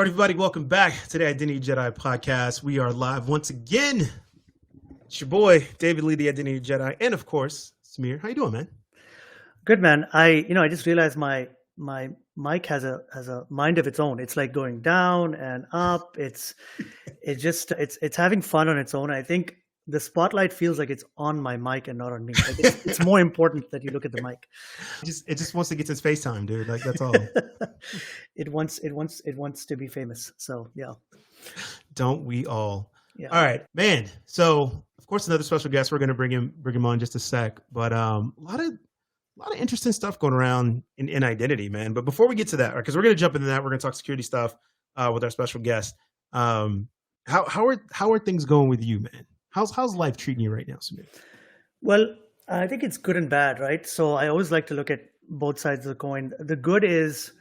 All right, everybody, welcome back to the Identity Jedi podcast. We are live once again. It's your boy, David Lee, the Identity Jedi, and of course, Samir. How you doing, man? Good, man. I just realized my mic has a mind of its own. It's like going down and up. It's having fun on its own. I think the spotlight feels like it's on my mic and not on me. Like it's more important that you look at the mic. It just wants to get its FaceTime, dude. Like that's all. It wants to be famous. So yeah. Don't we all? Yeah. All right, man. So of course, another special guest. We're going to bring him on in just a sec. But a lot of interesting stuff going around in identity, man. But before we get to that, because we're going to jump into that, we're going to talk security stuff with our special guest. How are things going with you, man? How's life treating you right now, Samir? Well, I think it's good and bad, right? So I always like to look at both sides of the coin. The good is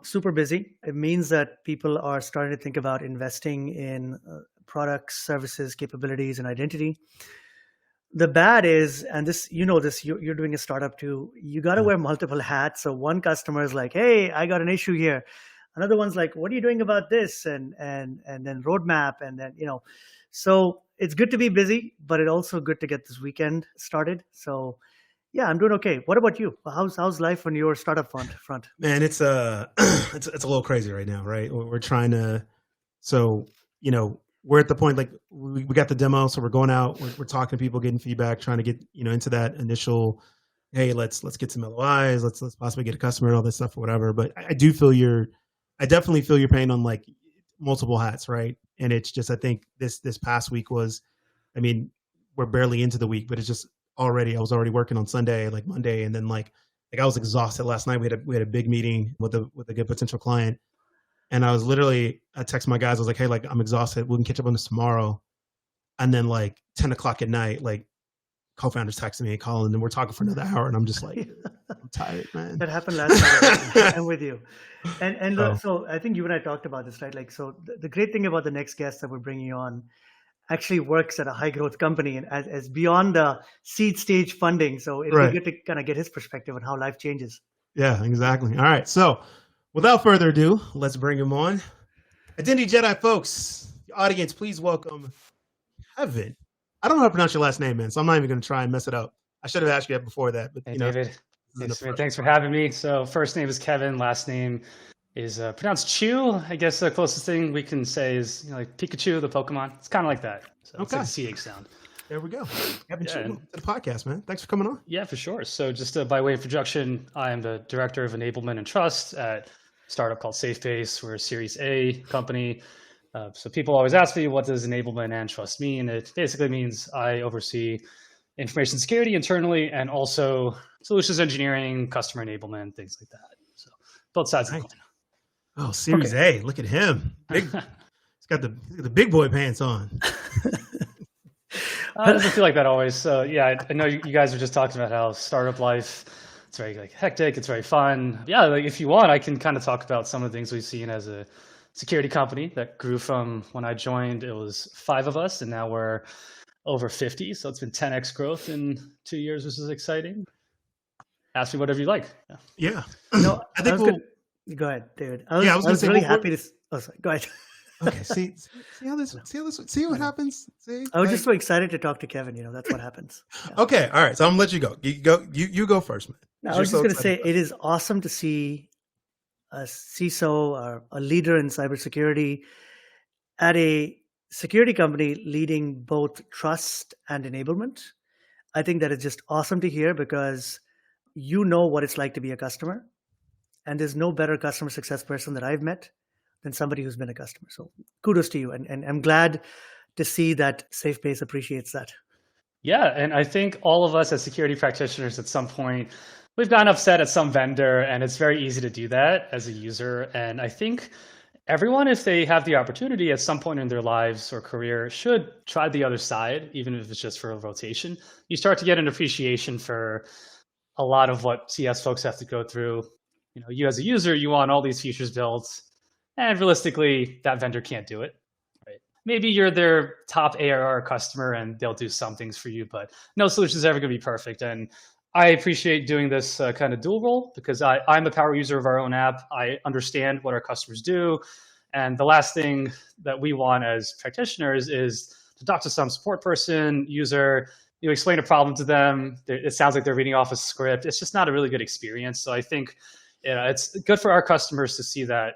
super busy. It means that people are starting to think about investing in products, services, capabilities, and identity. The bad is, and this, you're doing a startup too, you got to wear multiple hats. So one customer is like, hey, I got an issue here. Another one's like, what are you doing about this? And then roadmap. And then, so it's good to be busy, but it's also good to get this weekend started. So yeah, I'm doing okay. What about you? How's life on your startup front? Man, it's it's a little crazy right now, right? We're trying to, we're at the point, like we got the demo, so we're going out, we're talking to people, getting feedback, trying to get, into that initial, hey, let's get some LOIs, let's possibly get a customer, all this stuff or whatever. But I definitely feel your pain on like multiple hats, right? And it's just, I think this past week was, we're barely into the week, but it's just I was already working on Sunday, like Monday. And then like I was exhausted last night. We had a big meeting with a good potential client. And I text my guys, I was like, hey, like I'm exhausted. We can catch up on this tomorrow. And then like 10 o'clock at night, like co-founders texting me and calling, and we're talking for another hour. And I'm just like, I'm tired, man. That happened last night. I'm with you. And so I think you and I talked about this, right? Like, so the great thing about the next guest that we're bringing on actually works at a high growth company and as beyond the seed stage funding. So it'll be good to kind of get his perspective on how life changes. Yeah, exactly. All right. So without further ado, let's bring him on. Identity Jedi folks, the audience, please welcome Kevin. I don't know how to pronounce your last name, man, so I'm not even going to try and mess it up. I should have asked you that before that. But hey, David. Thanks for having me. So first name is Kevin. Last name is pronounced Chew. I guess the closest thing we can say is like Pikachu, the Pokemon. It's kind of like that. So It's like a CH sound. There we go. Kevin Chew to the podcast, man. Thanks for coming on. Yeah, for sure. So just by way of introduction, I am the Director of Enablement and Trust at a startup called SafeBase. We're a Series A company. So people always ask me, what does enablement and trust mean? It basically means I oversee information security internally and also solutions engineering, customer enablement, things like that. So both sides of the coin. Oh, Series A. Look at him. He's got the big boy pants on. It doesn't feel like that always. So yeah, I know you guys were just talking about how startup life, it's very like hectic. It's very fun. Yeah, like if you want, I can kind of talk about some of the things we've seen as a security company that grew from when I joined, it was 5 of us, and now we're over 50. So it's been 10x growth in 2 years, which is exciting. Ask me whatever you like. Yeah. No, I think go ahead, David. I was really happy to. Oh, sorry. Go ahead. Okay. See what happens. See. I was just so excited to talk to Kevin. That's what happens. Yeah. Okay. All right. So I'm gonna let you go. You go first, man. No, I was just gonna say it is awesome to see a CISO or a leader in cybersecurity at a security company leading both trust and enablement. I think that is just awesome to hear because you know what it's like to be a customer. And there's no better customer success person that I've met than somebody who's been a customer. So kudos to you. And I'm glad to see that SafeBase appreciates that. Yeah. And I think all of us as security practitioners at some point, we've gotten upset at some vendor, and it's very easy to do that as a user. And I think everyone, if they have the opportunity at some point in their lives or career, should try the other side, even if it's just for a rotation. You start to get an appreciation for a lot of what CS folks have to go through. You as a user, you want all these features built, and realistically, that vendor can't do it. Right? Maybe you're their top ARR customer, and they'll do some things for you, but no solution is ever going to be perfect. And I appreciate doing this kind of dual role because I'm a power user of our own app. I understand what our customers do. And the last thing that we want as practitioners is to talk to some support person, user, you explain a problem to them. It sounds like they're reading off a script. It's just not a really good experience. So I think it's good for our customers to see that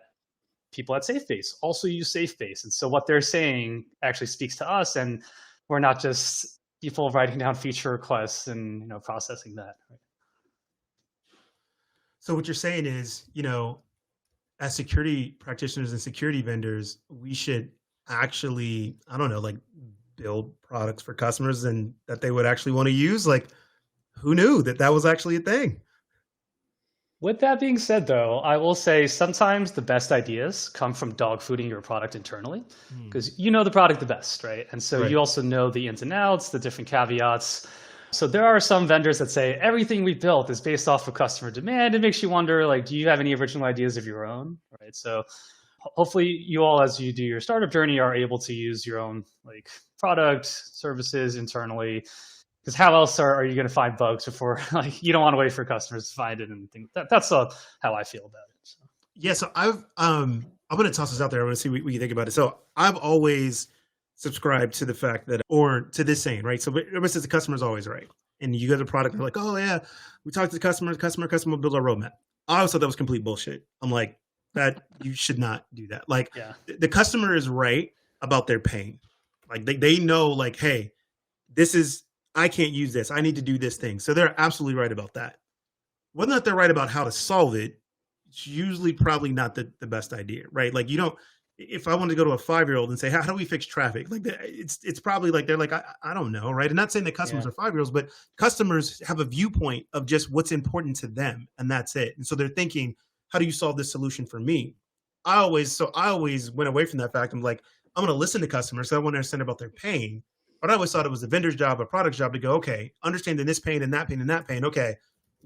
people at SafeBase also use SafeBase. And so what they're saying actually speaks to us, and we're not just people writing down feature requests and processing that. Right? So what you're saying is, as security practitioners and security vendors, we should actually, I don't know, like build products for customers and that they would actually want to use. Like, who knew that was actually a thing? With that being said, though, I will say sometimes the best ideas come from dog fooding your product internally because you know the product the best, right? And so you also know the ins and outs, the different caveats. So there are some vendors that say everything we built is based off of customer demand. It makes you wonder, like, do you have any original ideas of your own, right? So hopefully you all, as you do your startup journey, are able to use your own like product, services internally. Because how else are you going to find bugs before, like, you don't want to wait for customers to find it and things. That's how I feel about it. So. Yeah, so I'm going to toss this out there. I want to see what you think about it. So I've always subscribed to the fact that, or to this saying, right? So everybody says the customer's always right. And you get a product, and they're like, oh yeah, we talked to the customer will build our roadmap. I always thought that was complete bullshit. I'm like, that you should not do that. Like, the customer is right about their pain. Like they know, like, hey, I can't use this. I need to do this thing. So they're absolutely right about that. Whether or not they're right about how to solve it, it's usually probably not the best idea, right? Like, if I wanted to go to a 5-year-old and say, how do we fix traffic? Like, it's probably like, they're like, I don't know, right? I'm not saying that customers are 5-year-olds, but customers have a viewpoint of just what's important to them, and that's it. And so they're thinking, how do you solve this solution for me? I always went away from that fact. I'm like, I'm going to listen to customers. So I want to understand about their pain. But I always thought it was the vendor's job, a product's job to go, okay, understanding this pain and that pain and that pain. Okay,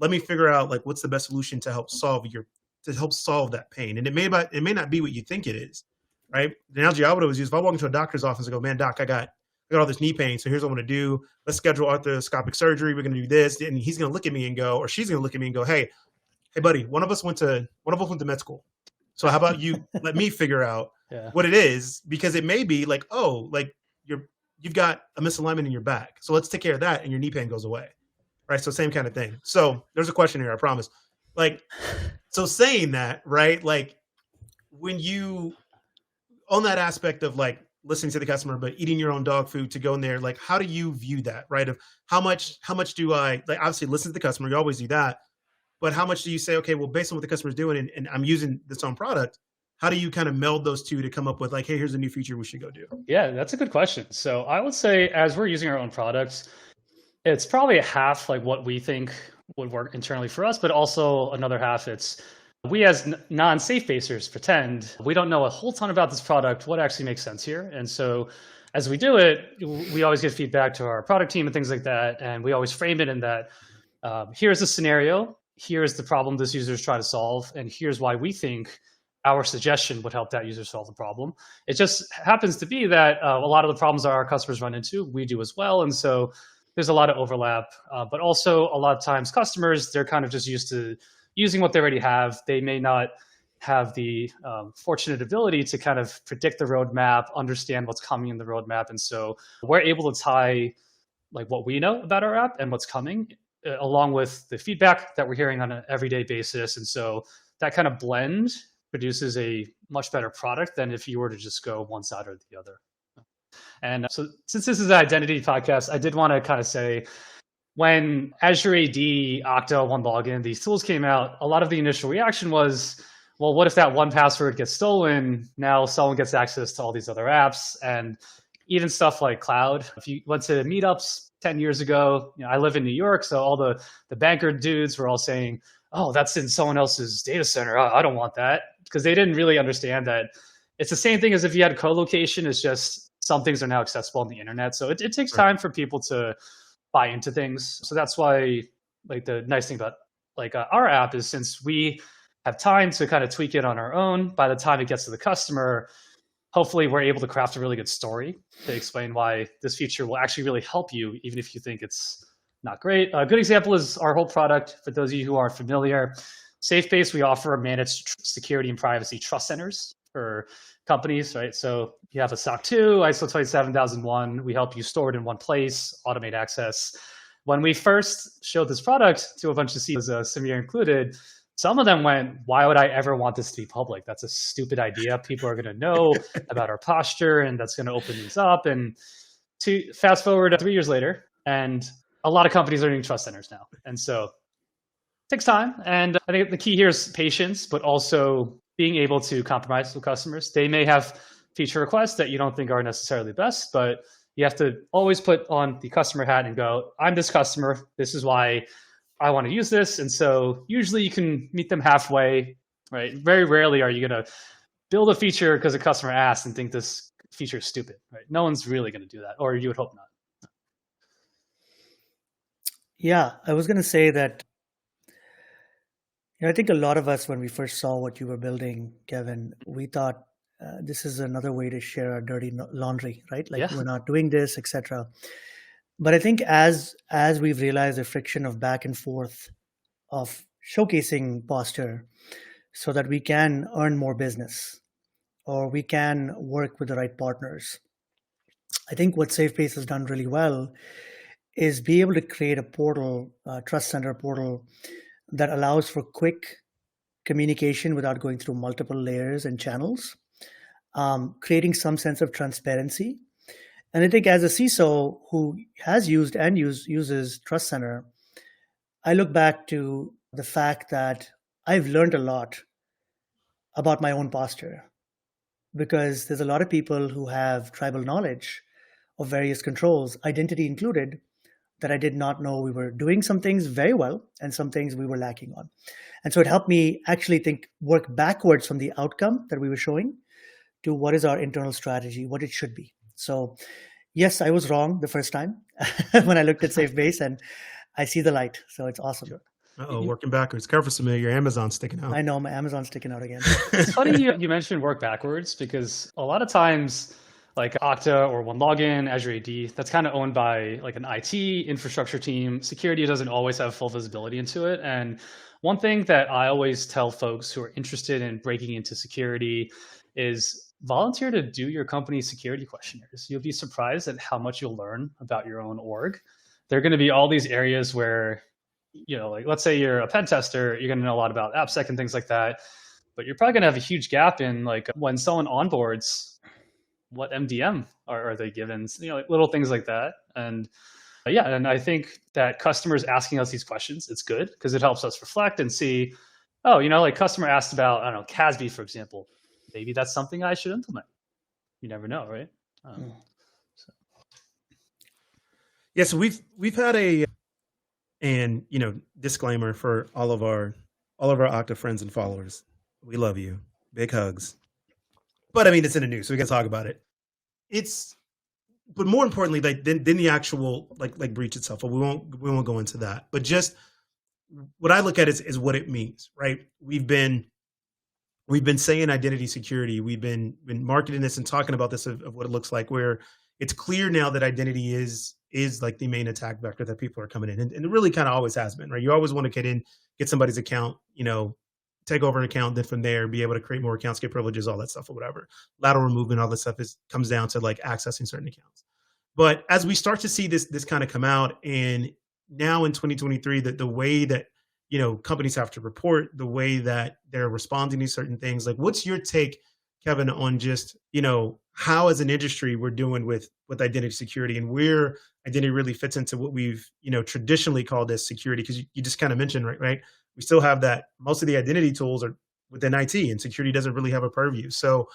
let me figure out like what's the best solution to help solve that pain. And it may not be what you think it is, right? The analogy I would always use, if I walk into a doctor's office and go, man, doc, I got all this knee pain. So here's what I'm going to do. Let's schedule arthroscopic surgery. We're going to do this. And he's going to look at me and go, or she's going to look at me and go, hey, buddy, one of us went to med school. So how about you let me figure out what it is? Because it may be like, oh, like you've got a misalignment in your back. So let's take care of that and your knee pain goes away. Right. So same kind of thing. So there's a question here, I promise. Like, so saying that, right? Like when you, on that aspect of like listening to the customer, but eating your own dog food to go in there, like, how do you view that? Right. Of how much do I, like, obviously listen to the customer, you always do that. But how much do you say, okay, well, based on what the customer's doing and I'm using this own product, how do you kind of meld those two to come up with like, hey, here's a new feature we should go do? Yeah, that's a good question. So I would say as we're using our own products, it's probably a half like what we think would work internally for us, but also another half it's we as non-SafeBasers pretend we don't know a whole ton about this product, what actually makes sense here. And so as we do it, we always give feedback to our product team and things like that. And we always frame it in that here's the scenario, here's the problem this user is trying to solve, and here's why we think our suggestion would help that user solve the problem. It just happens to be that a lot of the problems that our customers run into, we do as well. And so there's a lot of overlap, but also a lot of times customers, they're kind of just used to using what they already have. They may not have the fortunate ability to kind of predict the roadmap, understand what's coming in the roadmap. And so we're able to tie like what we know about our app and what's coming along with the feedback that we're hearing on an everyday basis. And so that kind of blend produces a much better product than if you were to just go one side or the other. And so since this is an identity podcast, I did want to kind of say when Azure AD, Okta, OneLogin, these tools came out, a lot of the initial reaction was, well, what if that one password gets stolen? Now someone gets access to all these other apps and even stuff like cloud. If you went to meetups 10 years ago, I live in New York, so all the banker dudes were all saying, oh, that's in someone else's data center. I don't want that. Because they didn't really understand that it's the same thing as if you had co-location. It's just some things are now accessible on the internet. So it takes time for people to buy into things. So that's why like the nice thing about like our app is since we have time to kind of tweak it on our own, by the time it gets to the customer, hopefully we're able to craft a really good story to explain why this feature will actually really help you, even if you think it's not great. A good example is our whole product. For those of you who aren't familiar, SafeBase, we offer managed security and privacy trust centers for companies, right? So you have a SOC 2, ISO 27001. We help you store it in one place, automate access. When we first showed this product to a bunch of CEOs, Samir included, some of them went, why would I ever want this to be public? That's a stupid idea. People are going to know about our posture, and that's going to open things up. And to fast forward 3 years later, and a lot of companies are doing trust centers now. And so it takes time. And I think the key here is patience, but also being able to compromise with customers. They may have feature requests that you don't think are necessarily best, but you have to always put on the customer hat and go, I'm this customer. This is why I want to use this. And so usually you can meet them halfway, right? Very rarely are you going to build a feature because a customer asks and think this feature is stupid, right? No one's really going to do that, or you would hope not. Yeah, I was going to say that, I think a lot of us, when we first saw what you were building, Kevin, we thought this is another way to share our dirty laundry, right? Like we're not doing this, etc. But I think as we've realized the friction of back and forth of showcasing posture so that we can earn more business or we can work with the right partners, I think what SafeBase has done really well is be able to create a portal, trust center portal that allows for quick communication without going through multiple layers and channels, creating some sense of transparency. And I think as a CISO who has used and uses Trust Center, I look back to the fact that I've learned a lot about my own posture, because there's a lot of people who have tribal knowledge of various controls, identity included, that I did not know we were doing some things very well and some things we were lacking on. And so it helped me actually work backwards from the outcome that we were showing to what is our internal strategy, what it should be. So yes, I was wrong the first time when I looked at SafeBase, and I see the light. So it's awesome. Sure. Working backwards. Careful, Samir, your Amazon's sticking out. I know, my Amazon's sticking out again. It's funny you mentioned work backwards, because a lot of times, like Okta or OneLogin, Azure AD, that's kind of owned by like an IT infrastructure team. Security doesn't always have full visibility into it. And one thing that I always tell folks who are interested in breaking into security is volunteer to do your company's security questionnaires. You'll be surprised at how much you'll learn about your own org. There are going to be all these areas where, like let's say you're a pen tester, you're going to know a lot about AppSec and things like that, but you're probably going to have a huge gap in like when someone onboards, what MDM are they given? Like little things like that. And and I think that customers asking us these questions, it's good because it helps us reflect and see, like customer asked about, I don't know, CASB, for example. Maybe that's something I should implement. You never know, right? So we've had disclaimer for all of our Okta friends and followers. We love you. Big hugs. But I mean, it's in the news, so we can talk about it. But more importantly, than the actual like breach itself. But we won't go into that. But just what I look at is what it means, right? We've been saying identity security. We've been marketing this and talking about this of what it looks like, where it's clear now that identity is like the main attack vector that people are coming in, and it really kind of always has been, right? You always want to get somebody's account, take over an account, then from there be able to create more accounts, get privileges, all that stuff, or whatever. Lateral movement, all this stuff comes down to like accessing certain accounts. But as we start to see this kind of come out, and now in 2023, the way that companies have to report, the way that they're responding to certain things, like what's your take, Kevin, on just how as an industry we're doing with identity security, and where identity really fits into what we've traditionally called as security? Because you just kind of mentioned, right? We still have that most of the identity tools are within IT, and security doesn't really have a purview. So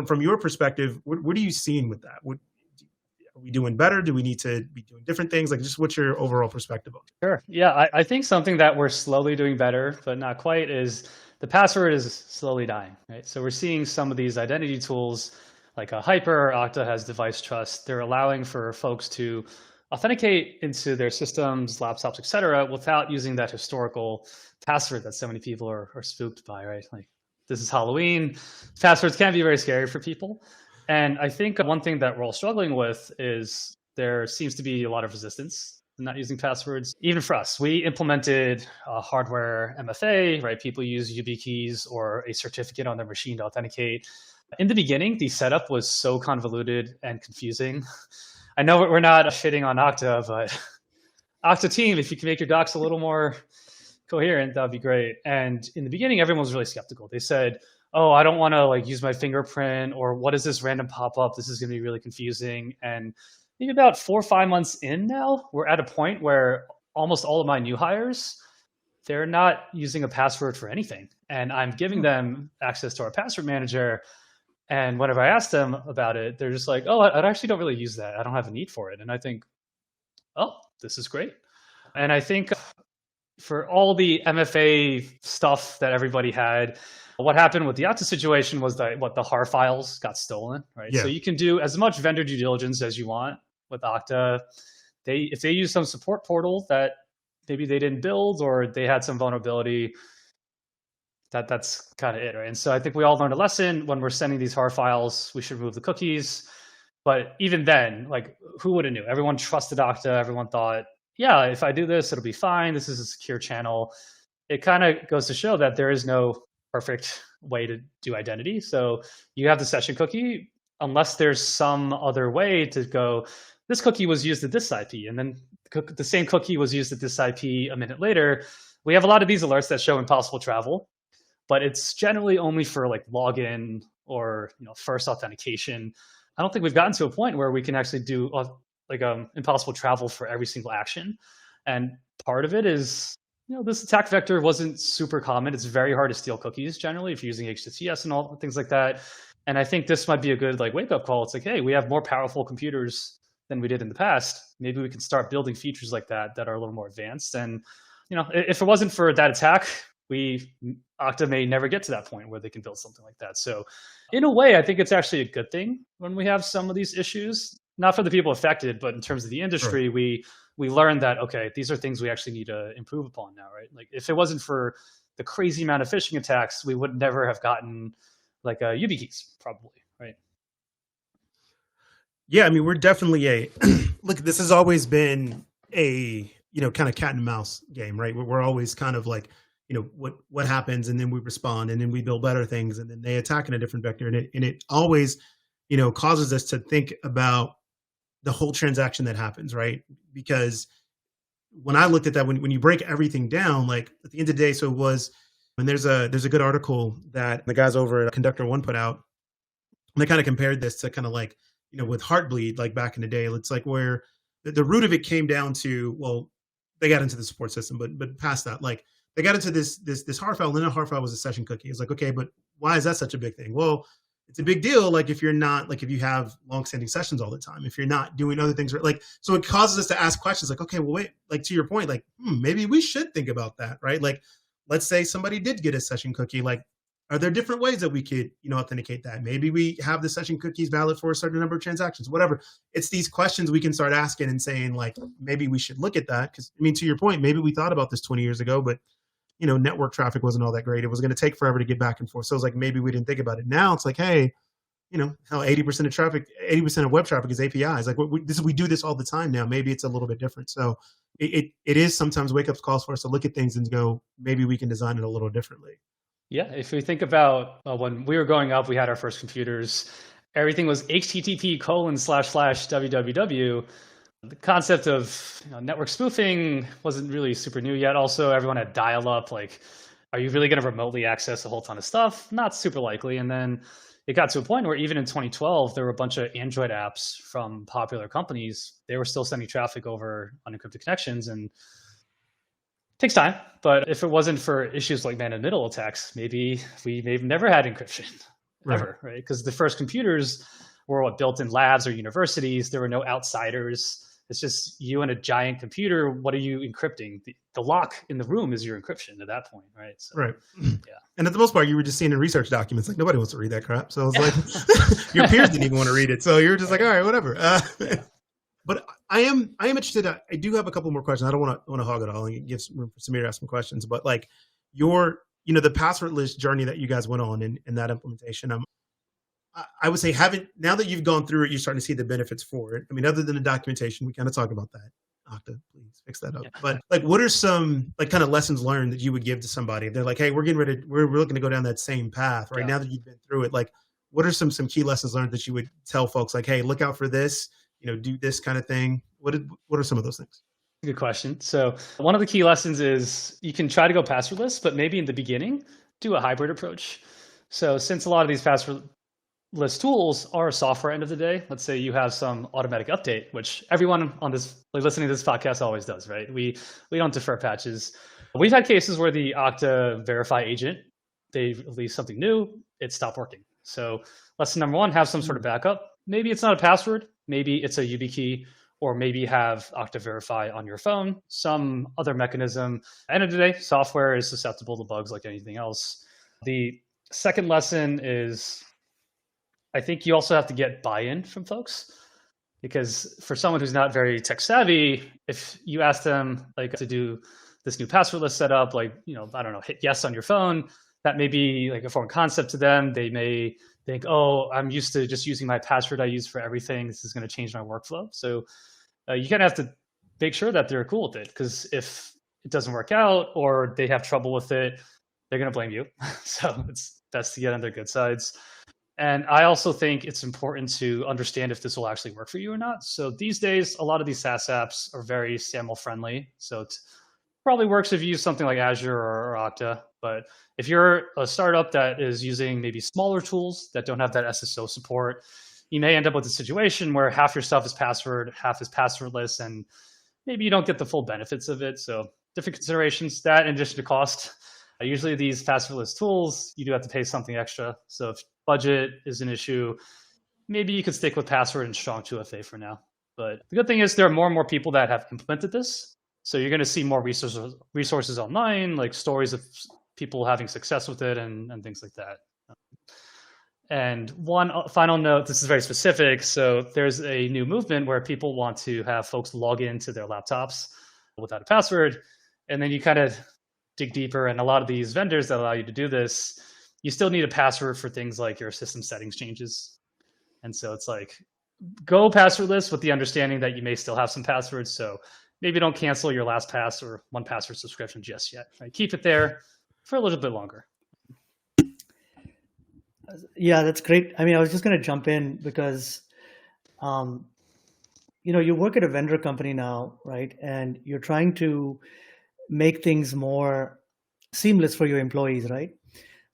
from your perspective, what are you seeing with that? Are we doing better? Do we need to be doing different things? Like, just what's your overall perspective on it? Sure. Yeah, I think something that we're slowly doing better, but not quite, is the password is slowly dying, right? So we're seeing some of these identity tools like a Hyper or Okta has device trust. They're allowing for folks to authenticate into their systems, laptops, et cetera, without using that historical password that so many people are spooked by, right? Like, this is Halloween. Passwords can be very scary for people. And I think one thing that we're all struggling with is there seems to be a lot of resistance not using passwords. Even for us, we implemented a hardware MFA, right? People use YubiKeys or a certificate on their machine to authenticate. In the beginning, the setup was so convoluted and confusing. I know we're not shitting on Okta, but Okta team, if you can make your docs a little more coherent, that'd be great. And in the beginning, everyone was really skeptical. They said, oh, I don't want to like use my fingerprint, or what is this random pop-up? This is going to be really confusing. And maybe about 4 or 5 months in now, we're at a point where almost all of my new hires, they're not using a password for anything. And I'm giving them access to our password manager. And whenever I ask them about it, they're just like, oh, I actually don't really use that. I don't have a need for it. And I think, oh, this is great. And I think for all the MFA stuff that everybody had, what happened with the Okta situation was that the HAR files got stolen, right? Yeah. So you can do as much vendor due diligence as you want with Okta. If they use some support portal that maybe they didn't build or they had some vulnerability, that's kind of it, right? And so I think we all learned a lesson when we're sending these HAR files, we should remove the cookies. But even then, like, who would have knew? Everyone trusted Okta. Everyone thought, yeah, if I do this, it'll be fine. This is a secure channel. It kind of goes to show that there is no perfect way to do identity. So you have the session cookie, unless there's some other way to go, this cookie was used at this IP, and then the same cookie was used at this IP a minute later. We have a lot of these alerts that show impossible travel, but it's generally only for like login or first authentication. I don't think we've gotten to a point where we can actually do like impossible travel for every single action. And part of it is, this attack vector wasn't super common. It's very hard to steal cookies generally if you're using HTTPS and all things like that. And I think this might be a good like wake up call. It's like, hey, we have more powerful computers than we did in the past. Maybe we can start building features like that are a little more advanced. And if it wasn't for that attack, Okta may never get to that point where they can build something like that. So in a way, I think it's actually a good thing when we have some of these issues, not for the people affected, but in terms of the industry, sure. we learned that, okay, these are things we actually need to improve upon now, right? Like if it wasn't for the crazy amount of phishing attacks, we would never have gotten like YubiKeys probably, right? Yeah, I mean, we're definitely look, this has always been a, kind of cat and mouse game, right? We're always kind of like, what happens, and then we respond, and then we build better things, and then they attack in a different vector. And it always, causes us to think about the whole transaction that happens, right? Because when I looked at that, when you break everything down, like at the end of the day, so it was, and there's a good article that the guys over at Conductor One put out, and they kind of compared this to kind of like, with Heartbleed, like back in the day. It's like where the root of it came down to, well, they got into the support system, but past that, like they got into this HAR file, and then a HAR file was a session cookie. It's like, okay, but why is that such a big thing? Well, it's a big deal. Like if you're not, like if you have longstanding sessions all the time, if you're not doing other things, like, so it causes us to ask questions like, okay, well, wait, like to your point, like, maybe we should think about that, right? Like, let's say somebody did get a session cookie, like, are there different ways that we could, authenticate that? Maybe we have the session cookies valid for a certain number of transactions, whatever. It's these questions we can start asking and saying, like, maybe we should look at that. Because, I mean, to your point, maybe we thought about this 20 years ago, but, network traffic wasn't all that great. It was going to take forever to get back and forth. So it was like, maybe we didn't think about it. Now it's like, hey, how 80% of traffic, 80% of web traffic is APIs. Like we do this all the time now. Maybe it's a little bit different. So it is sometimes wake up calls for us to look at things and go, maybe we can design it a little differently. Yeah, if we think about when we were growing up, we had our first computers. Everything was http://www. The concept of network spoofing wasn't really super new yet. Also, everyone had dial-up. Like, are you really going to remotely access a whole ton of stuff? Not super likely. And then it got to a point where even in 2012, there were a bunch of Android apps from popular companies. They were still sending traffic over unencrypted connections, and takes time, but if it wasn't for issues like man-in-the-middle attacks, maybe we've never had encryption, ever, right? Because the first computers were built in labs or universities. There were no outsiders. It's just you and a giant computer. What are you encrypting? The lock in the room is your encryption at that point, right? So, right. Yeah. And at the most part, you were just seeing in research documents. Like nobody wants to read that crap. So it was like your peers didn't even want to read it. So you were just like, all right, whatever. But I am interested. I do have a couple more questions. I don't want to hog it all and give some room for Samir to ask some questions. But like the passwordless journey that you guys went on in that implementation, I would say now that you've gone through it, you're starting to see the benefits for it. I mean, other than the documentation, we kind of talk about that. Okta, please fix that up. Yeah. But like, what are some like kind of lessons learned that you would give to somebody? They're like, hey, we're looking to go down that same path, right? Yeah. Now that you've been through it, like, what are some key lessons learned that you would tell folks like, hey, look out for this, do this kind of thing? What are some of those things? Good question. So one of the key lessons is you can try to go passwordless, but maybe in the beginning, do a hybrid approach. So since a lot of these passwordless tools are software end of the day, let's say you have some automatic update, which everyone on this, like listening to this podcast always does, right? We don't defer patches. We've had cases where the Okta Verify agent, they released something new, it stopped working. So lesson number one, have some sort of backup. Maybe it's not a password, maybe it's a YubiKey, or maybe have Okta Verify on your phone, some other mechanism. End of the day, software is susceptible to bugs like anything else. The second lesson is, I think you also have to get buy-in from folks, because for someone who's not very tech savvy, if you ask them like to do this new passwordless setup, like, I don't know, hit yes on your phone, that may be like a foreign concept to them. They may think, oh, I'm used to just using my password I use for everything. This is going to change my workflow. So you kind of have to make sure that they're cool with it, because if it doesn't work out or they have trouble with it, they're going to blame you. So it's best to get on their good sides. And I also think it's important to understand if this will actually work for you or not. So these days, a lot of these SaaS apps are very SAML friendly. So it probably works if you use something like Azure or Okta. But if you're a startup that is using maybe smaller tools that don't have that SSO support, you may end up with a situation where half your stuff is password, half is passwordless, and maybe you don't get the full benefits of it. So different considerations, that in addition to cost. Usually these passwordless tools, you do have to pay something extra. So if budget is an issue, maybe you could stick with password and strong 2FA for now. But the good thing is there are more and more people that have implemented this. So you're going to see more resources online, like stories of people having success with it and things like that. And one final note, this is very specific. So there's a new movement where people want to have folks log into their laptops without a password. And then you kind of dig deeper. And a lot of these vendors that allow you to do this, you still need a password for things like your system settings changes. And so it's like, go passwordless with the understanding that you may still have some passwords. So maybe don't cancel your LastPass or 1Password subscription just yet. Right? Keep it there for a little bit longer. Yeah, that's great. I mean, I was just going to jump in because, you work at a vendor company now, right? And you're trying to make things more seamless for your employees, right?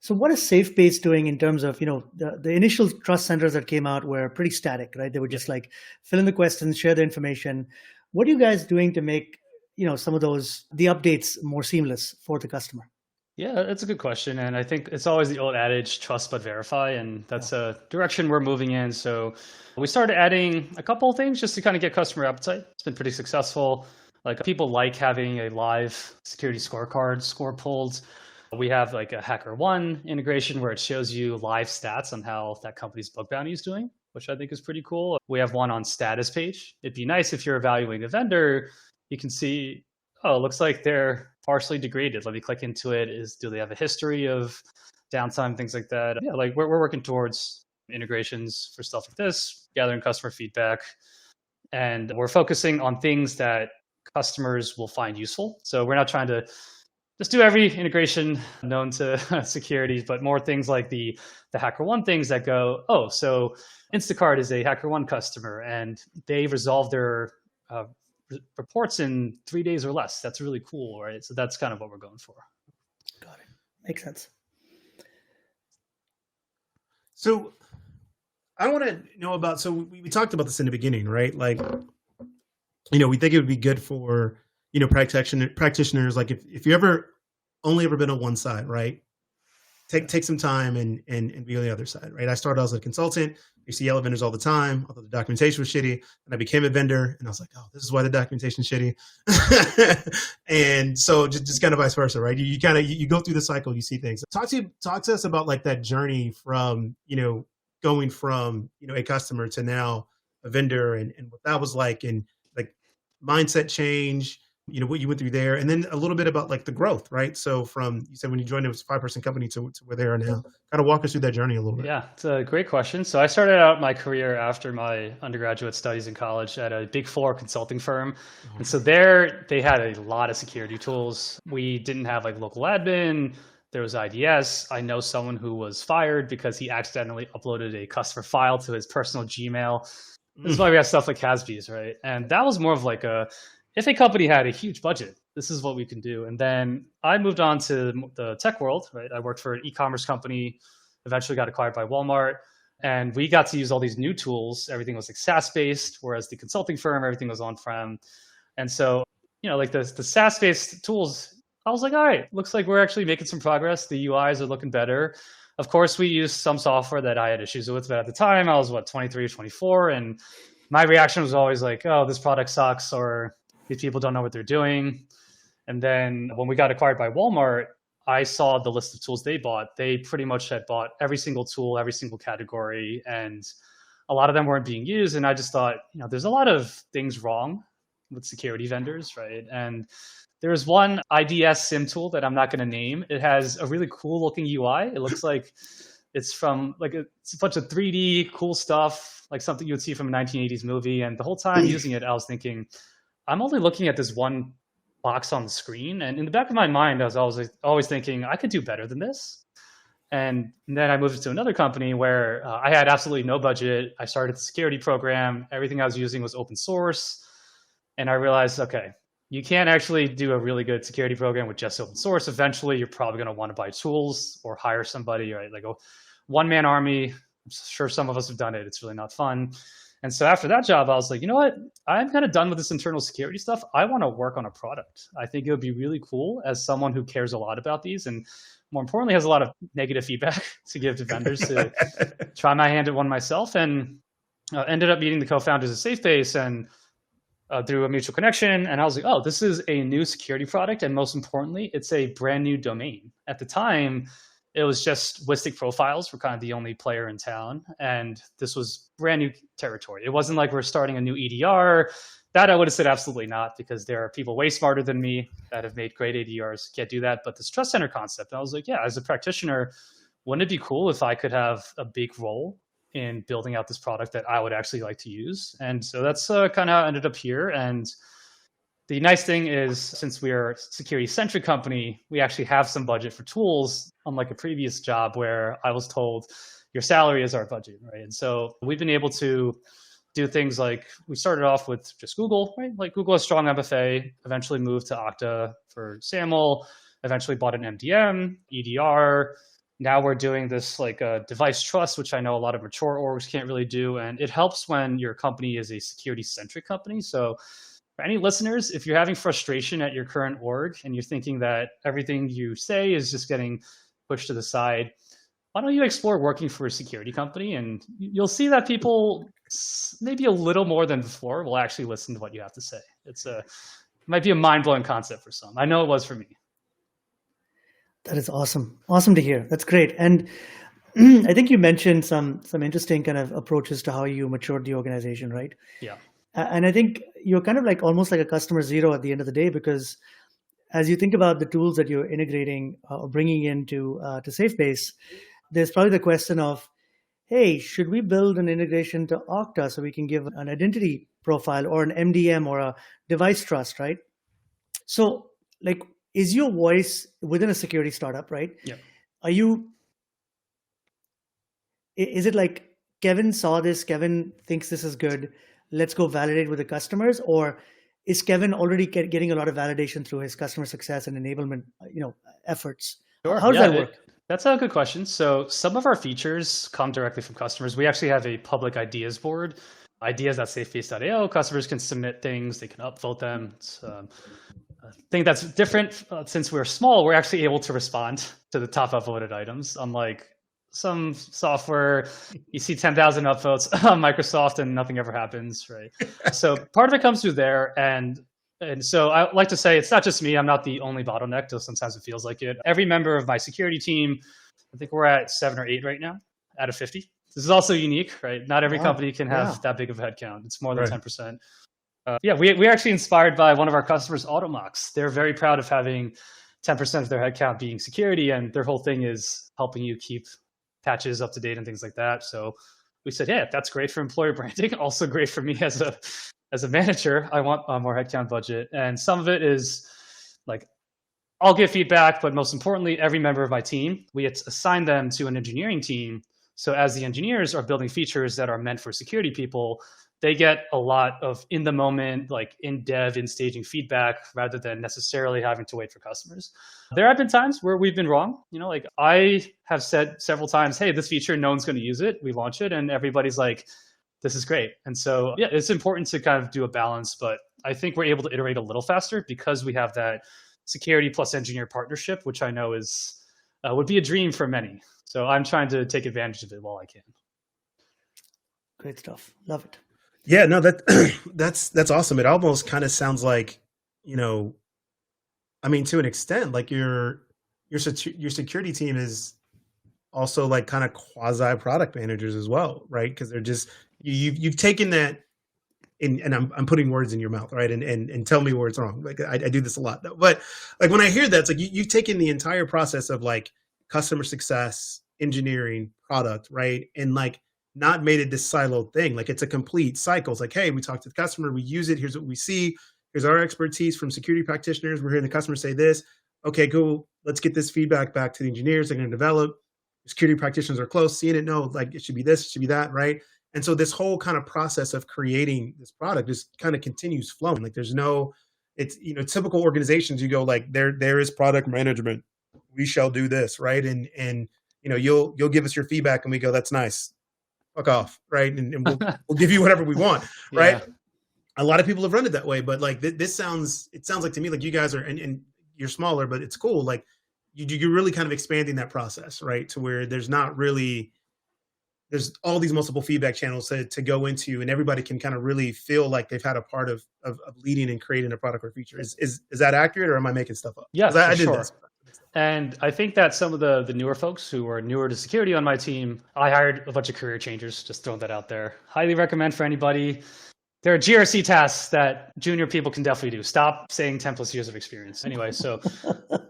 So what is SafeBase doing in terms of, the initial trust centers that came out were pretty static, right? They would just like fill in the questions, share the information. What are you guys doing to make, some of the updates more seamless for the customer? Yeah, that's a good question. And I think it's always the old adage, trust but verify. And that's a direction we're moving in. So we started adding a couple of things just to kind of get customer appetite. It's been pretty successful. Like people like having a live security scorecard score pulled. We have like a HackerOne integration where it shows you live stats on how that company's bug bounty is doing, which I think is pretty cool. We have one on status page. It'd be nice if you're evaluating a vendor, you can see, oh, it looks like they're partially degraded. Let me click into it. Do they have a history of downtime, things like that? Yeah, like we're working towards integrations for stuff like this, gathering customer feedback. And we're focusing on things that customers will find useful. So we're not trying to just do every integration known to security, but more things like the HackerOne things that go, oh, so Instacart is a HackerOne customer and they resolve their reports in 3 days or less. That's really cool, right? So that's kind of what we're going for. Got it. Makes sense. So I want to know about, so we talked about this in the beginning, right? Like, we think it would be good for, practitioners, like if you only ever been on one side, right? Take some time and be on the other side, right? I started as a consultant. I used to yell at vendors all the time. I thought the documentation was shitty. And I became a vendor and I was like, oh, this is why the documentation is shitty. And so just kind of vice versa, right? You kind of, you go through the cycle, you see things. Talk to us about like that journey from, going from, a customer to now a vendor and what that was like, and like mindset change, what you went through there, and then a little bit about like the growth, right? So from, you said when you joined, it was a 5-person company to where they are now. Kind of walk us through that journey a little bit. Yeah, it's a great question. So I started out my career after my undergraduate studies in college at a Big Four consulting firm. And so there they had a lot of security tools. We didn't have like local admin. There was IDS. I know someone who was fired because he accidentally uploaded a customer file to his personal Gmail. This is why we have stuff like Casby's, right? And that was more of like if a company had a huge budget, this is what we can do. And then I moved on to the tech world, right? I worked for an e-commerce company, eventually got acquired by Walmart, and we got to use all these new tools. Everything was like SaaS-based, whereas the consulting firm, everything was on-prem. And so, like the SaaS-based tools, I was like, all right, looks like we're actually making some progress. The UIs are looking better. Of course, we used some software that I had issues with, but at the time I was 23 or 24. And my reaction was always like, oh, this product sucks, or these people don't know what they're doing. And then when we got acquired by Walmart, I saw the list of tools they bought. They pretty much had bought every single tool, every single category, and a lot of them weren't being used. And I just thought, there's a lot of things wrong with security vendors, right? And there's one IDS SIM tool that I'm not going to name. It has a really cool looking UI. It looks like it's from it's a bunch of 3D cool stuff, like something you would see from a 1980s movie. And the whole time using it, I was thinking, I'm only looking at this one box on the screen. And in the back of my mind, I was always thinking, I could do better than this. And then I moved to another company where I had absolutely no budget. I started the security program. Everything I was using was open source. And I realized, okay, you can't actually do a really good security program with just open source. Eventually, you're probably going to want to buy tools or hire somebody, right? Like a one-man army. I'm sure some of us have done it. It's really not fun. And so after that job, I was like, you know what? I'm kind of done with this internal security stuff. I want to work on a product. I think it would be really cool as someone who cares a lot about these and more importantly, has a lot of negative feedback to give to vendors to try my hand at one myself. And ended up meeting the co-founders of SafeBase and through a mutual connection. And I was like, oh, this is a new security product. And most importantly, it's a brand new domain. At the time, it was just Wistic Profiles were kind of the only player in town. And this was brand new territory. It wasn't like we're starting a new EDR. That I would have said absolutely not, because there are people way smarter than me that have made great EDRs, can't do that. But this trust center concept, I was like, yeah, as a practitioner, wouldn't it be cool if I could have a big role in building out this product that I would actually like to use? And so that's kind of how I ended up here. And the nice thing is, since we are a security-centric company, we actually have some budget for tools, unlike a previous job where I was told your salary is our budget, right? And so we've been able to do things like, we started off with just Google, right? Like Google has strong MFA, eventually moved to Okta for SAML, eventually bought an MDM, EDR. Now we're doing this like device trust, which I know a lot of mature orgs can't really do. And it helps when your company is a security-centric company. So for any listeners, if you're having frustration at your current org and you're thinking that everything you say is just getting pushed to the side, why don't you explore working for a security company? And you'll see that people, maybe a little more than before, will actually listen to what you have to say. It might be a mind-blowing concept for some. I know it was for me. That is awesome. Awesome to hear. That's great. And I think you mentioned some interesting kind of approaches to how you matured the organization, right? Yeah. And I think you're kind of like almost like a customer zero at the end of the day, because as you think about the tools that you're integrating or bringing into to SafeBase, there's probably the question of, hey, should we build an integration to Okta so we can give an identity profile or an MDM or a device trust, right? So like, is your voice within a security startup, right? Yeah. Is it like Kevin saw this, Kevin thinks this is good, let's go validate with the customers? Or is Kevin already getting a lot of validation through his customer success and enablement, efforts? Sure. How does that work? That's a good question. So some of our features come directly from customers. We actually have a public ideas board, ideas.safebase.io. Customers can submit things, they can upvote them. It's a thing that's different. Since we're small, we're actually able to respond to the top upvoted items, unlike some software, you see 10,000 upvotes on Microsoft and nothing ever happens, right? So part of it comes through there. And so I like to say, it's not just me. I'm not the only bottleneck, though sometimes it feels like it. Every member of my security team, I think we're at 7 or 8 right now out of 50. This is also unique, right? Not every company can have that big of a headcount. It's more than 10%. We're actually inspired by one of our customers, Automox. They're very proud of having 10% of their headcount being security, and their whole thing is helping you keep patches up to date and things like that. So we said, yeah, that's great for employer branding. Also great for me as a manager. I want a more headcount budget. And some of it is like, I'll give feedback, but most importantly, every member of my team, we assign them to an engineering team. So as the engineers are building features that are meant for security people, they get a lot of in the moment, like in dev, in staging feedback, rather than necessarily having to wait for customers. There have been times where we've been wrong. Like I have said several times, hey, this feature, no one's going to use it. We launch it and everybody's like, this is great. And so, yeah, it's important to kind of do a balance, but I think we're able to iterate a little faster because we have that security plus engineer partnership, which I know is would be a dream for many. So I'm trying to take advantage of it while I can. Great stuff. Love it. Yeah, no, that's awesome. It almost kind of sounds like, I mean, to an extent, like your security team is also like kind of quasi product managers as well, right? Because they're just you've taken that, and I'm putting words in your mouth, right? And tell me where it's wrong. Like I do this a lot, though. But like when I hear that, it's like you've taken the entire process of like customer success, engineering, product, right, and like not made it this siloed thing. Like it's a complete cycle. It's like, hey, we talk to the customer, we use it. Here's what we see. Here's our expertise from security practitioners. We're hearing the customer say this. Okay, cool. Let's get this feedback back to the engineers. They're going to develop. Security practitioners are close, seeing it. No, like it should be this, it should be that, right? And so this whole kind of process of creating this product just kind of continues flowing. Like there's no, it's, typical organizations, you go like, there is product management. We shall do this, right? And you'll give us your feedback and we go, that's nice. Fuck off, right? And we'll give you whatever we want, right? Yeah. A lot of people have run it that way, but like it sounds like to me like you guys are, and you're smaller, but it's cool. Like you're really kind of expanding that process, right? To where there's all these multiple feedback channels to go into, and everybody can kind of really feel like they've had a part of leading and creating a product or feature. Is that accurate, or am I making stuff up? Yeah, I did sure. this. And I think that some of the newer folks who are newer to security on my team, I hired a bunch of career changers, just throwing that out there. Highly recommend for anybody. There are GRC tasks that junior people can definitely do. Stop saying 10 plus years of experience. Anyway, so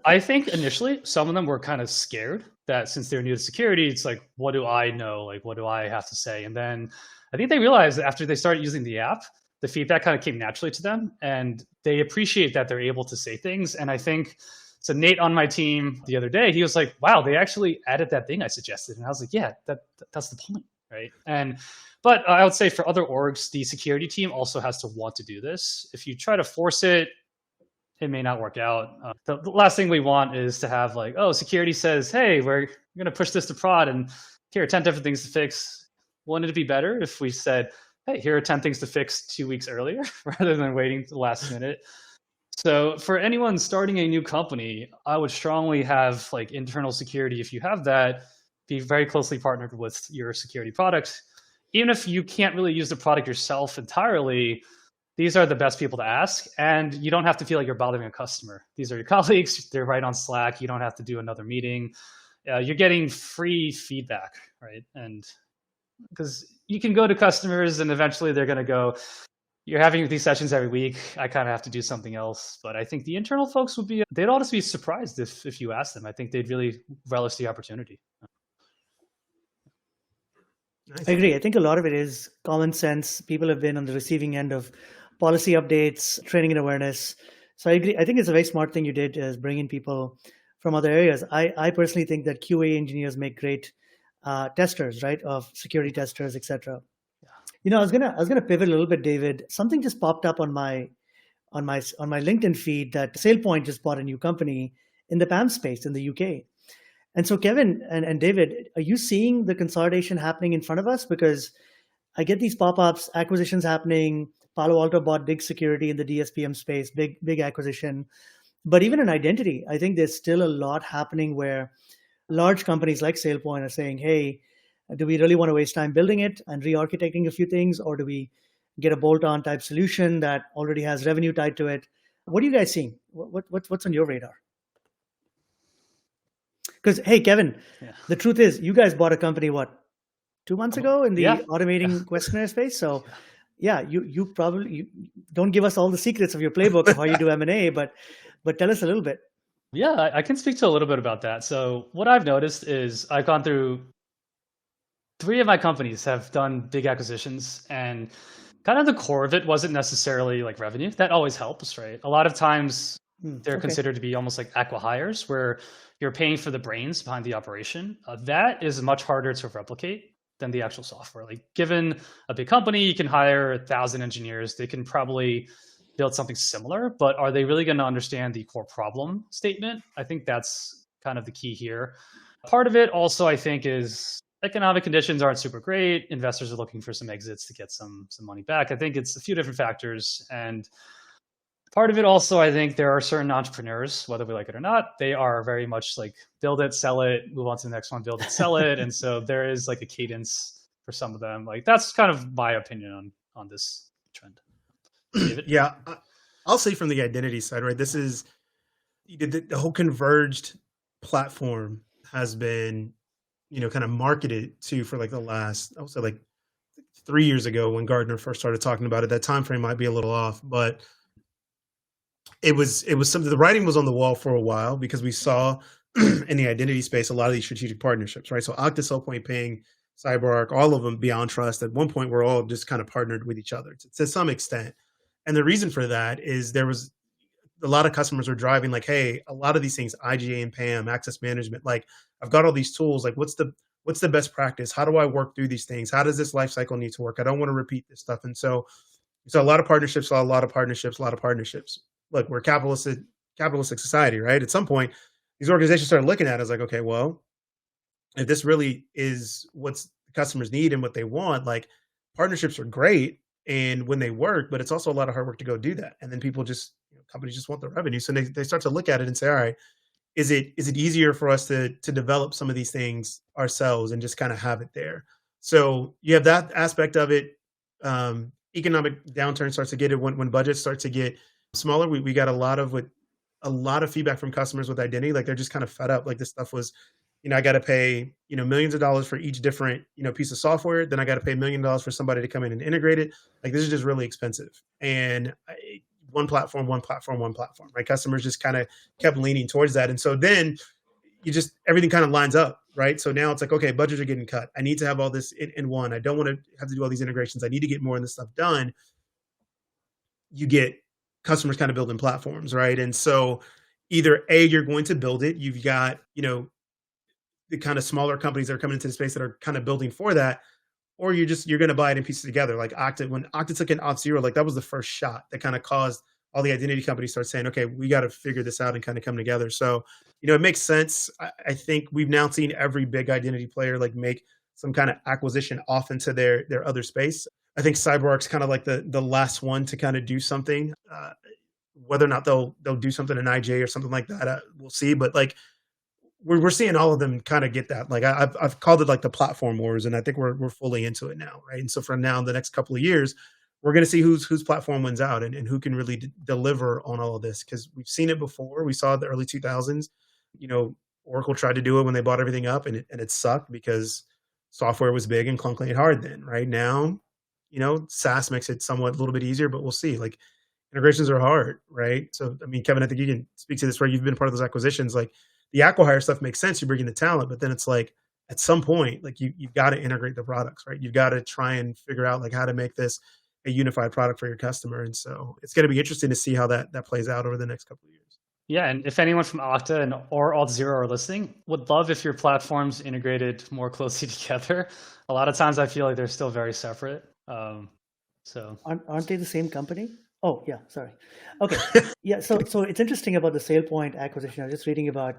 I think initially some of them were kind of scared that since they're new to security, it's like, what do I know? Like, what do I have to say? And then I think they realized that after they started using the app, the feedback kind of came naturally to them and they appreciate that they're able to say things. And I think, so Nate on my team the other day, he was like, wow, they actually added that thing I suggested. And I was like, yeah, that's the point, right? But I would say for other orgs, the security team also has to want to do this. If you try to force it, it may not work out. The last thing we want is to have like, oh, security says, hey, we're going to push this to prod and here are 10 different things to fix. Wouldn't it be better if we said, hey, here are 10 things to fix 2 weeks earlier rather than waiting to the last minute? So for anyone starting a new company, I would strongly have like internal security. If you have that, be very closely partnered with your security product. Even if you can't really use the product yourself entirely, these are the best people to ask. And you don't have to feel like you're bothering a customer. These are your colleagues. They're right on Slack. You don't have to do another meeting. You're getting free feedback, right? And because you can go to customers and eventually they're going to go, you're having these sessions every week. I kind of have to do something else. But I think the internal folks they'd all just be surprised if you ask them. I think they'd really relish the opportunity. I agree. I think a lot of it is common sense. People have been on the receiving end of policy updates, training and awareness. So I agree. I think it's a very smart thing you did is bring in people from other areas. I personally think that QA engineers make great testers, right? Of security testers, etc. I was gonna pivot a little bit, David. Something just popped up on my LinkedIn feed that SailPoint just bought a new company in the PAM space in the UK. And so Kevin and David, are you seeing the consolidation happening in front of us? Because I get these pop-ups, acquisitions happening. Palo Alto bought big security in the DSPM space, big acquisition. But even in identity, I think there's still a lot happening where large companies like SailPoint are saying, hey, do we really want to waste time building it and re-architecting a few things? Or do we get a bolt-on type solution that already has revenue tied to it? What are you guys seeing? What's on your radar? Because, hey, Kevin, The truth is you guys bought a company, 2 months ago in the automating questionnaire space? So yeah, you probably don't give us all the secrets of your playbook of how you do M&A, but tell us a little bit. Yeah, I can speak to a little bit about that. So what I've noticed is I've gone through 3 of my companies have done big acquisitions, and kind of the core of it wasn't necessarily like revenue. That always helps, right? A lot of times they're Okay. considered to be almost like acqui-hires, where you're paying for the brains behind the operation. That is much harder to replicate than the actual software. Like, given a big company, you can hire 1,000 engineers. They can probably build something similar, but are they really going to understand the core problem statement? I think that's kind of the key here. Part of it also, I think, is economic conditions aren't super great. Investors are looking for some exits to get some money back. I think it's a few different factors. And part of it also, I think there are certain entrepreneurs, whether we like it or not, they are very much like build it, sell it, move on to the next one, build it, sell it. And so there is like a cadence for some of them. Like, that's kind of my opinion on this trend. David? Yeah, I'll say from the identity side, right? This is the whole converged platform has been, kind of marketed to for like the last, I would say like 3 years ago when Gardner first started talking about it. That time frame might be a little off, but it was something. The writing was on the wall for a while because we saw in the identity space a lot of these strategic partnerships, right? So Okta, SailPoint, Ping, CyberArk, all of them beyond trust. At one point, we're all just kind of partnered with each other to some extent. And the reason for that is there was a lot of customers are driving like, hey, a lot of these things, IGA and PAM, access management, like I've got all these tools. Like, what's the best practice? How do I work through these things? How does this life cycle need to work? I don't want to repeat this stuff. And so a lot of partnerships, a lot of partnerships, a lot of partnerships. Look, we're capitalistic society, right? At some point, these organizations started looking at it as like, okay, well, if this really is what customers need and what they want, like partnerships are great and when they work, but it's also a lot of hard work to go do that. And then people just, companies just want the revenue. So they start to look at it and say, all right, is it easier for us to develop some of these things ourselves and just kind of have it there? So you have that aspect of it. Economic downturn starts to get it when budgets start to get smaller. We got a lot of feedback from customers with identity. Like they're just kind of fed up. Like this stuff was, I got to pay, millions of dollars for each different, piece of software. Then I got to pay $1 million for somebody to come in and integrate it. Like this is just really expensive. And one platform, right? Customers just kind of kept leaning towards that. And so then everything kind of lines up, right? So now it's like, okay, budgets are getting cut. I need to have all this in one. I don't want to have to do all these integrations. I need to get more of this stuff done. You get customers kind of building platforms, right? And so either A, you're going to build it. You've got, the kind of smaller companies that are coming into the space that are kind of building for that, or you're going to buy it in pieces together. Like Okta, when Okta took in Auth0, like that was the first shot that kind of caused all the identity companies start saying, okay, we got to figure this out and kind of come together. So, it makes sense. I think we've now seen every big identity player like make some kind of acquisition off into their other space. I think CyberArk's kind of like the last one to kind of do something. Whether or not they'll do something in IJ or something like that, we'll see. But like we're seeing all of them kind of get that. Like I've called it like the platform wars, and I think we're fully into it now, right? And so from now, the next couple of years, we're going to see whose platform wins out and who can really deliver on all of this, because we've seen it before. We saw it in the early 2000s. Oracle tried to do it when they bought everything up, and it sucked because software was big and clunky and hard then. Right now, SaaS makes it somewhat a little bit easier, but we'll see. Like integrations are hard, right? So I mean, Kevin, I think you can speak to this, right? You've been part of those acquisitions. Like the acqui-hire stuff makes sense. You bring in the talent, but then it's like at some point, like you've got to integrate the products, right? You've got to try and figure out like how to make this a unified product for your customer. And so it's going to be interesting to see how that plays out over the next couple of years. Yeah, and if anyone from Okta or Auth0 are listening, would love if your platforms integrated more closely together. A lot of times I feel like they're still very separate. So aren't they the same company? Oh yeah, sorry. Okay, yeah. So it's interesting about the SailPoint acquisition. I was just reading about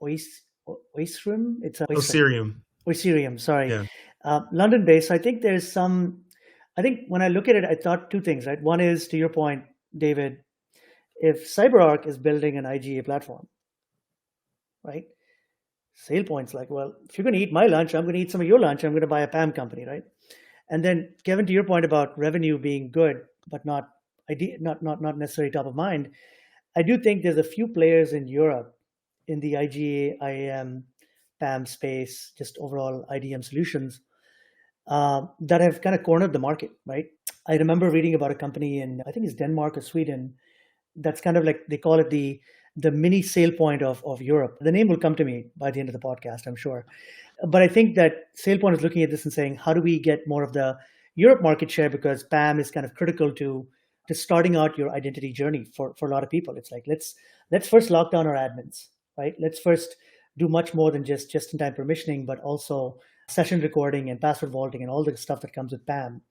Oisrim. It's a Oisirium. Sorry, Yeah. London-based. So I think there's some. I think when I look at it, I thought two things. Right. One is, to your point, David. If CyberArk is building an IGA platform, right? SailPoint's like, well, if you're going to eat my lunch, I'm going to eat some of your lunch. I'm going to buy a PAM company, right? And then, Kevin, to your point about revenue being good, but not necessarily top of mind, I do think there's a few players in Europe in the IGA, IAM, PAM space, just overall IDM solutions, that have kind of cornered the market, right? I remember reading about a company in, I think it's Denmark or Sweden, that's kind of like, they call it the mini sale point of Europe. The name will come to me by the end of the podcast, I'm sure. But I think that SailPoint is looking at this and saying, how do we get more of the Europe market share? Because PAM is kind of critical to starting out your identity journey for a lot of people. It's like, let's first lock down our admins, right? Let's first do much more than just in time permissioning, but also session recording and password vaulting and all the stuff that comes with PAM.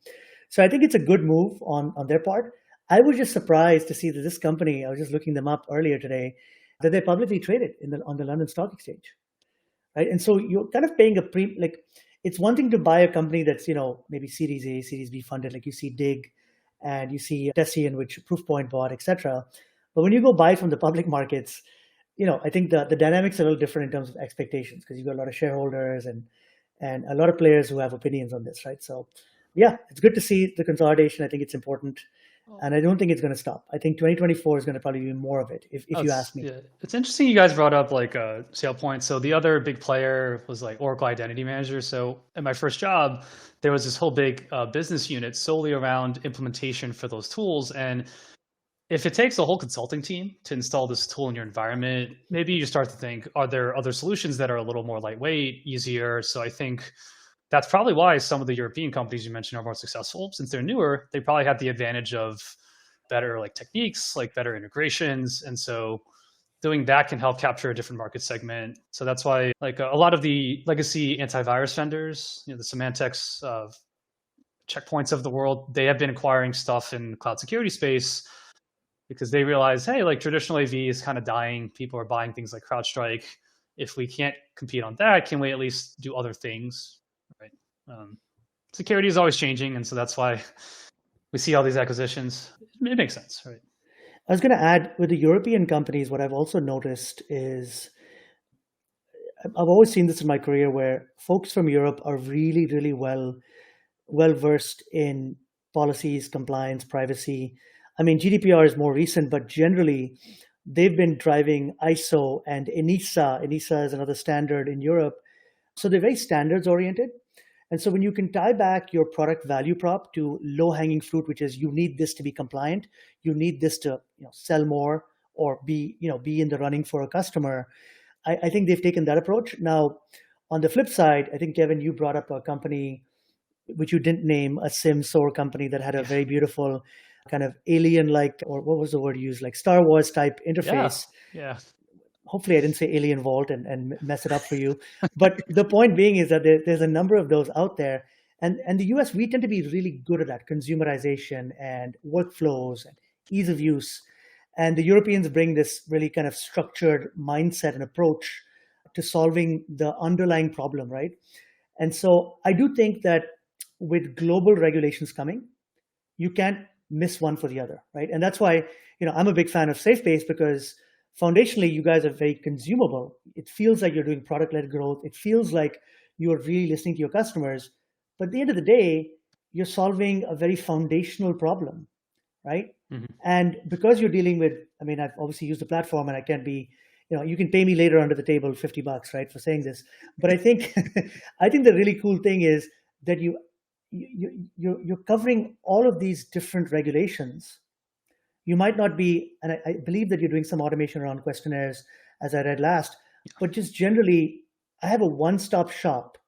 So I think it's a good move on their part. I was just surprised to see that this company, I was just looking them up earlier today, that they're publicly traded on the London Stock Exchange, right? And so you're kind of paying it's one thing to buy a company that's, maybe Series A, Series B funded, like you see Dig and you see Tessian, which Proofpoint bought, etc. But when you go buy from the public markets, I think the dynamics are a little different in terms of expectations, because you've got a lot of shareholders and a lot of players who have opinions on this, right? So yeah, it's good to see the consolidation. I think it's important. And I don't think it's going to stop. I think 2024 is going to probably be more of it, if you ask me. Yeah. It's interesting you guys brought up like SailPoint. So the other big player was like Oracle Identity Manager. So at my first job, there was this whole big business unit solely around implementation for those tools. And if it takes a whole consulting team to install this tool in your environment, maybe you start to think, are there other solutions that are a little more lightweight, easier? So I think that's probably why some of the European companies you mentioned are more successful. Since they're newer, they probably have the advantage of better like techniques, like better integrations. And so doing that can help capture a different market segment. So that's why like a lot of the legacy antivirus vendors, the Symantec's checkpoints of the world, they have been acquiring stuff in cloud security space because they realize, hey, like traditional AV is kind of dying. People are buying things like CrowdStrike. If we can't compete on that, can we at least do other things? Right. Security is always changing, and so that's why we see all these acquisitions. It makes sense, right? I was going to add, with the European companies, what I've also noticed is, I've always seen this in my career, where folks from Europe are really, really well versed in policies, compliance, privacy. I mean, GDPR is more recent, but generally, they've been driving ISO and ENISA. ENISA is another standard in Europe. So they're very standards oriented. And so when you can tie back your product value prop to low-hanging fruit, which is you need this to be compliant, you need this to sell more or be in the running for a customer, I think they've taken that approach. Now, on the flip side, I think, Kevin, you brought up a company which you didn't name, a SIM-SOAR company that had a very beautiful kind of alien-like, or what was the word used, like Star Wars type interface. Yeah. Hopefully I didn't say Alien Vault and mess it up for you. But the point being is that there's a number of those out there. And the US, we tend to be really good at that, consumerization and workflows and ease of use. And the Europeans bring this really kind of structured mindset and approach to solving the underlying problem, right? And so I do think that with global regulations coming, you can't miss one for the other, right? And that's why, I'm a big fan of SafeBase, because foundationally, you guys are very consumable. It feels like you're doing product-led growth. It feels like you're really listening to your customers. But at the end of the day, you're solving a very foundational problem, right? Mm-hmm. And because you're dealing with, I've obviously used the platform, and I can't be, you can pay me later under the table $50, right, for saying this. But I think, I think the really cool thing is that you're covering all of these different regulations. You might not be, and I believe that you're doing some automation around questionnaires, as I read last, but just generally, I have a one-stop shop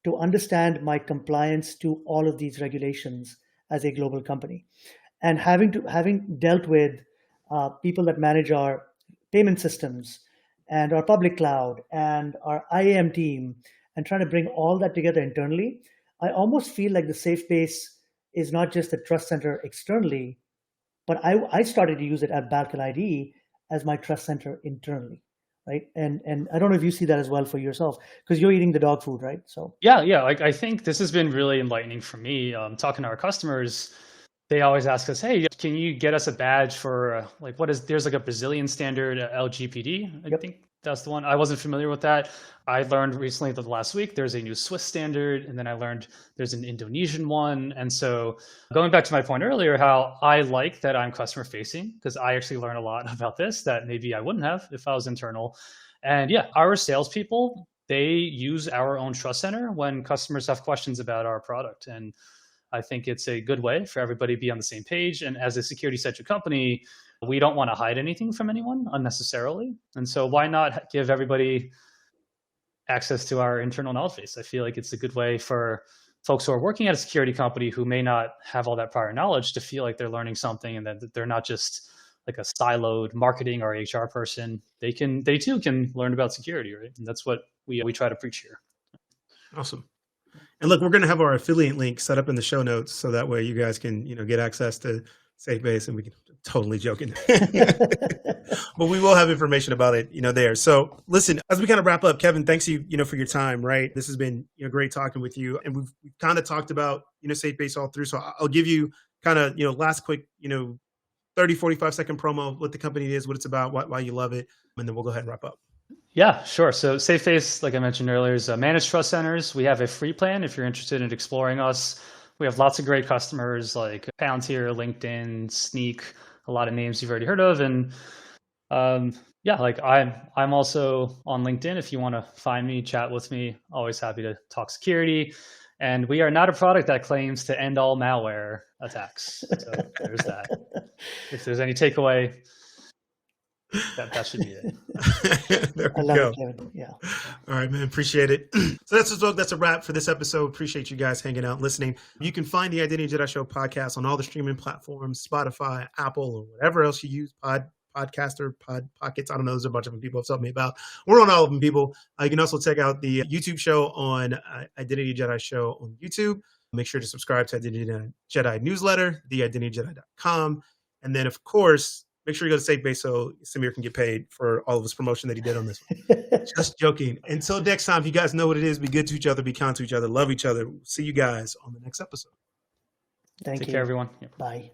to understand my compliance to all of these regulations as a global company. And having dealt with people that manage our payment systems and our public cloud and our IAM team, and trying to bring all that together internally, I almost feel like the SafeBase is not just a trust center externally, but I started to use it at Balkan ID as my trust center internally, right? And I don't know if you see that as well for yourself, because you're eating the dog food, right? So yeah. Like I think this has been really enlightening for me. Talking to our customers, they always ask us, "Hey, can you get us a badge for there's like a Brazilian standard, LGPD? I think that's the one. I wasn't familiar with that. I learned recently that last week there's a new Swiss standard, and then I learned there's an Indonesian one. And so going back to my point earlier, how I like that I'm customer facing, because I actually learn a lot about this that maybe I wouldn't have if I was internal. And yeah, our salespeople, they use our own trust center when customers have questions about our product. And I think it's a good way for everybody to be on the same page. And as a security-centric company, we don't want to hide anything from anyone unnecessarily. And so why not give everybody access to our internal knowledge base? I feel like it's a good way for folks who are working at a security company who may not have all that prior knowledge to feel like they're learning something, and that they're not just like a siloed marketing or HR person. They too can learn about security, right? And that's what we try to preach here. Awesome. And look, we're going to have our affiliate link set up in the show notes, so that way you guys can, get access to SafeBase, and we can totally joking, but we will have information about it, there. So listen, as we kind of wrap up, Kevin, thanks you, for your time, right? This has been, great talking with you, and we've kind of talked about, SafeBase all through. So I'll give you kind of, last quick, 30, 45 second promo, what the company is, what it's about, why you love it. And then we'll go ahead and wrap up. Yeah, sure. So SafeBase, like I mentioned earlier, is managed trust centers. We have a free plan if you're interested in exploring us. We have lots of great customers like Palantir, LinkedIn, Sneak, a lot of names you've already heard of. And like I'm also on LinkedIn. If you want to find me, chat with me, always happy to talk security. And we are not a product that claims to end all malware attacks. So there's that. If there's any takeaway, that should be it. There I we love go. it, Kevin. Yeah. All right, man. Appreciate it. So that's a wrap for this episode. Appreciate you guys hanging out and listening. You can find the Identity Jedi Show podcast on all the streaming platforms, Spotify, Apple, or whatever else you use, Podcaster, Pockets. I don't know. There's a bunch of them people have told me about. We're on all of them, people. You can also check out the YouTube show on Identity Jedi Show on YouTube. Make sure to subscribe to Identity Jedi newsletter, theidentitijedi.com. And then, of course, make sure you go to SafeBase so Samir can get paid for all of his promotion that he did on this one. Just joking. Until next time, you guys know what it is. Be good to each other, be kind to each other, love each other. See you guys on the next episode. Thank you. Take care, everyone. Bye.